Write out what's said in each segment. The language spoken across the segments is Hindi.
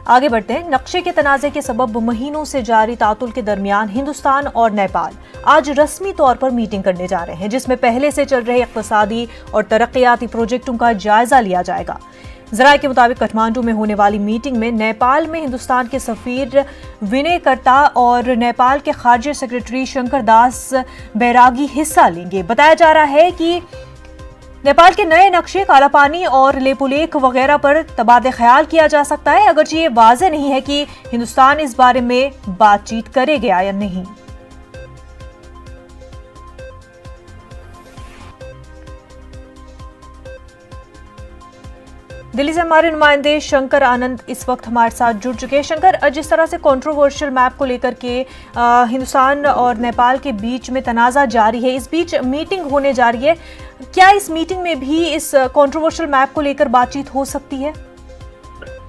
आगे बढ़ते हैं। नक्शे के तनाज़े के सबब महीनों से जारी तातुल के दरमियान हिंदुस्तान और नेपाल आज रस्मी तौर पर मीटिंग करने जा रहे हैं, जिसमें पहले से चल रहे इक़्तिसादी और तरक्याती प्रोजेक्टों का जायजा लिया जाएगा। ज़राए के मुताबिक काठमांडू में होने वाली मीटिंग में नेपाल में हिंदुस्तान के सफ़ीर विनय कर्ता और नेपाल के खारजा सेक्रेटरी शंकर दास बैरागी हिस्सा लेंगे। बताया जा रहा है कि नेपाल के नए नक्शे काला पानी और लेपुलेख वगैरह पर तबादला ख्याल किया जा सकता है, अगरचे ये वाज़ेह नहीं है कि हिंदुस्तान इस बारे में बातचीत करेगा या नहीं। दिल्ली से हमारे नुमाइंदे शंकर आनंद इस वक्त हमारे साथ जुड़ चुके हैं। शंकर, जिस तरह से कंट्रोवर्शियल मैप को लेकर के हिंदुस्तान और नेपाल के बीच में तनाज़ा जारी है, इस बीच मीटिंग होने जा रही है, क्या इस मीटिंग में भी इस कंट्रोवर्शियल मैप को लेकर बातचीत हो सकती है?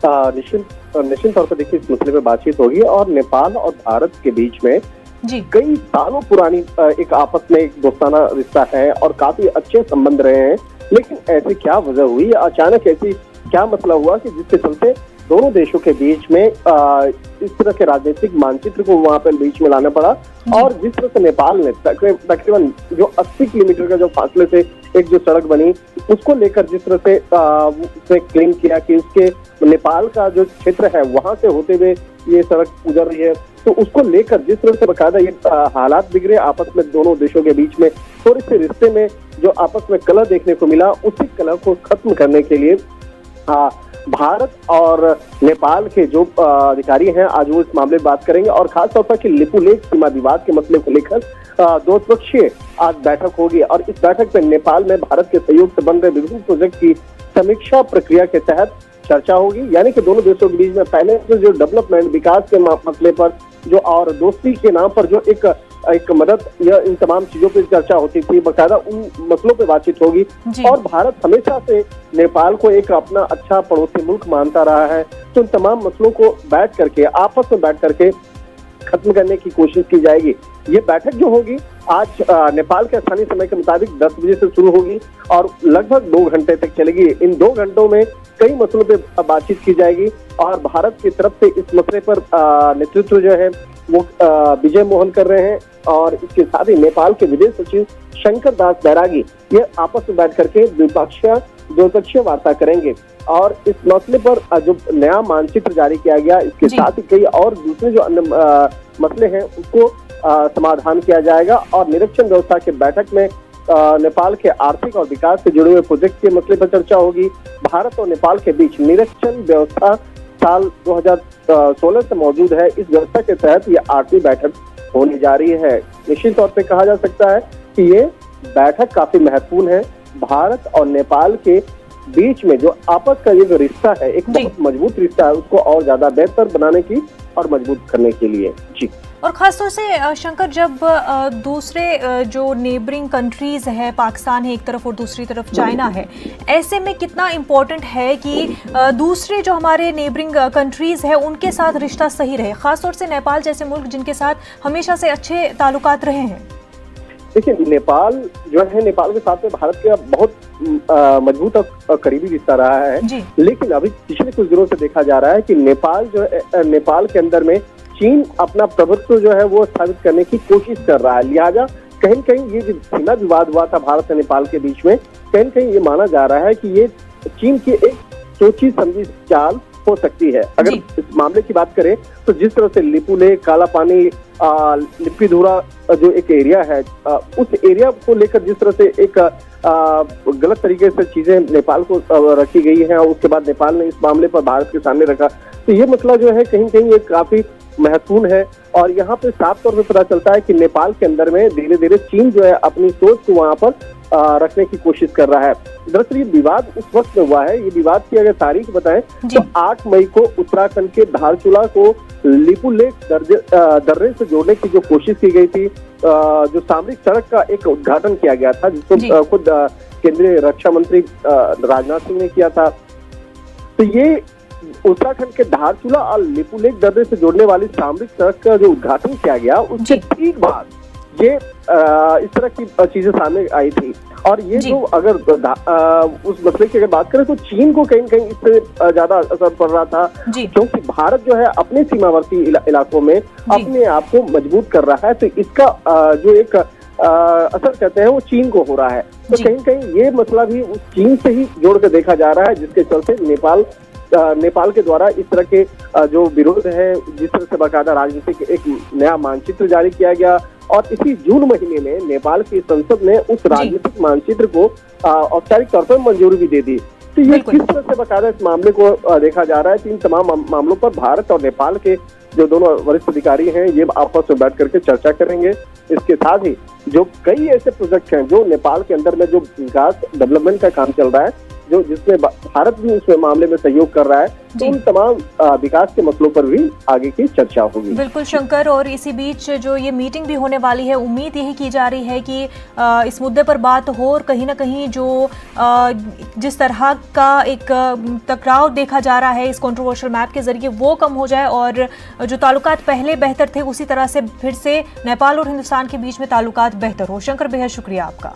निश्चित तौर पर देखिए, इस मसले पर बातचीत होगी और नेपाल और भारत के बीच में जी कई सालों पुरानी एक आपस में एक दोस्ताना रिश्ता है और काफी अच्छे संबंध रहे हैं। लेकिन ऐसी क्या वजह हुई, अचानक ऐसी क्या मसला हुआ कि जिसके चलते दोनों देशों के बीच में इस तरह के राजनीतिक मानचित्र को वहां पर बीच में लाना पड़ा। और जिस तरह से नेपाल ने तकरीबन जो 80 किलोमीटर का जो फासले से एक जो सड़क बनी, उसको लेकर जिस तरह से उसने क्लेम किया कि उसके नेपाल का जो क्षेत्र है वहां से होते हुए ये सड़क गुजर रही है, तो उसको लेकर जिस तरह से बकायदा ये हालात बिगड़े आपस में दोनों देशों के बीच में, थोड़े से रिश्ते में जो आपस में कलह देखने को मिला, उसी कलह को खत्म करने के लिए भारत और नेपाल के जो अधिकारी हैं आज वो इस मामले में बात करेंगे। और खासतौर पर कि लिपुलेख सीमा विवाद के मसले को लेकर द्विपक्षीय आज बैठक होगी और इस बैठक में नेपाल में भारत के सहयोग से बन रहे विभिन्न प्रोजेक्ट की समीक्षा प्रक्रिया के तहत चर्चा होगी। यानी कि दोनों देशों के बीच में पहले जो डेवलपमेंट विकास के मसले पर जो और दोस्ती के नाम पर जो एक मदद या इन तमाम चीजों पर चर्चा होती थी, बकायदा उन मसलों पे बातचीत होगी। और भारत हमेशा से नेपाल को एक अपना अच्छा पड़ोसी मुल्क मानता रहा है, तो इन तमाम मसलों को आपस में बैठ करके खत्म करने की कोशिश की जाएगी। ये बैठक जो होगी आज नेपाल के स्थानीय समय के मुताबिक 10 बजे से शुरू होगी और लगभग 2 घंटे तक चलेगी। इन 2 घंटों में कई मसलों पे बातचीत की जाएगी और भारत की तरफ से इस मसले पर नेतृत्व जो है वो विजय मोहन कर रहे हैं और इसके साथ ही नेपाल के विदेश सचिव शंकर दास बैरागी ये आपस में बैठ करके द्विपक्षीय वार्ता करेंगे। और इस मसले पर जो नया मानचित्र जारी किया गया, इसके साथ ही कई और दूसरे जो अन्य मसले हैं उसको समाधान किया जाएगा। और निरीक्षण व्यवस्था के बैठक में नेपाल के आर्थिक और विकास से जुड़े हुए प्रोजेक्ट के मसले पर चर्चा होगी। भारत और नेपाल के बीच निरीक्षण व्यवस्था साल 2016 से मौजूद है। इस व्यवस्था के तहत ये 8वीं बैठक होने जा रही है। निश्चित तौर पे कहा जा सकता है कि ये बैठक काफी महत्वपूर्ण है। भारत और नेपाल के बीच में जो आपस का ये जो रिश्ता है, एक बहुत मजबूत रिश्ता है, उसको और ज्यादा बेहतर बनाने की और मजबूत करने के लिए। जी, और खासतौर से शंकर, जब दूसरे जो नेबरिंग कंट्रीज है, पाकिस्तान है एक तरफ और दूसरी तरफ चाइना है, ऐसे में कितना इम्पोर्टेंट है कि दूसरे जो हमारे नेबरिंग कंट्रीज है उनके साथ रिश्ता सही रहे, खासतौर से नेपाल जैसे मुल्क जिनके साथ हमेशा से अच्छे ताल्लुकात रहे हैं? देखिए, नेपाल जो है, नेपाल के साथ में भारत का बहुत मजबूत और करीबी रिश्ता रहा है। लेकिन अभी पिछले कुछ दिनों से देखा जा रहा है कि नेपाल के अंदर में चीन अपना प्रभुत्व जो है वो स्थापित करने की कोशिश कर रहा है। लिहाजा कहीं न कहीं ये जो सीमा विवाद हुआ था भारत और नेपाल के बीच में, कहीं न कहीं ये माना जा रहा है कि ये चीन की एक सोची समझी चाल हो सकती है। अगर इस मामले की बात करें तो जिस तरह से लिपुलेख, काला पानी, लिपिधुरा जो एक एरिया है, उस एरिया को लेकर जिस तरह से एक गलत तरीके से चीजें नेपाल को रखी गई है और उसके बाद नेपाल ने इस मामले पर भारत के सामने रखा, तो ये मसला जो है कहीं कहीं ये काफी महत्वपूर्ण है। और यहाँ पे साफ तौर पे पता चलता है कि नेपाल के अंदर में धीरे धीरे चीन जो है अपनी सोच को वहाँ पर रखने की कोशिश कर रहा है। दरअसल ये विवाद उस वक्त में हुआ है, ये विवाद की अगर तारीख बताएं तो 8 मई को उत्तराखंड के धारचूला को लिपुलेख दर्रे से जोड़ने की जो कोशिश की गई थी, जो सामरिक सड़क का एक उद्घाटन किया गया था जिसको खुद केंद्रीय रक्षा मंत्री राजनाथ सिंह ने किया था। तो ये उत्तराखंड के धारचूला और लिपुलेख दर्रे से जोड़ने वाली सामरिक सड़क का जो उद्घाटन किया गया, उसके ठीक बाद ये इस तरह की चीजें सामने आई थी। और ये जो अगर उस मसले की अगर बात करें तो चीन को कहीं न कहीं इससे ज्यादा असर पड़ रहा था, क्योंकि भारत जो है अपने सीमावर्ती इलाकों में अपने आप को मजबूत कर रहा है, तो इसका जो एक असर कहते हैं वो चीन को हो रहा है। तो कहीं कहीं ये मसला भी उस चीन से ही जोड़ कर देखा जा रहा है, जिसके चलते नेपाल के द्वारा इस तरह के जो विरोध है, जिस तरह से बाकायदा राजनीतिक एक नया मानचित्र जारी किया गया और इसी जून महीने में नेपाल की संसद ने उस राजनीतिक मानचित्र को औपचारिक तौर पर मंजूरी भी दे दी। तो ये किस तरह से बाकायदा इस मामले को देखा जा रहा है। तीन तमाम मामलों पर भारत और नेपाल के जो दोनों वरिष्ठ अधिकारी हैं ये आपस में बैठ करके चर्चा करेंगे। इसके साथ ही जो कई ऐसे प्रोजेक्ट हैं जो नेपाल के अंदर में जो विकास डेवलपमेंट का काम चल रहा है, जो जिसमें भारत भी उसमें मामले में सहयोग कर रहा है, तो उन तमाम विकास के मसलों पर भी आगे की चर्चा होगी। बिल्कुल शंकर, और इसी बीच जो ये मीटिंग भी होने वाली है, उम्मीद यही की जा रही है कि इस मुद्दे पर बात हो और कहीं ना कहीं जो जिस तरह का एक टकराव देखा जा रहा है इस कंट्रोवर्शियल मैप के जरिए वो कम हो जाए और जो ताल्लुकात पहले बेहतर थे उसी तरह से फिर से नेपाल और हिंदुस्तान के बीच में ताल्लुकात बेहतर हो। शंकर, बेहद शुक्रिया आपका।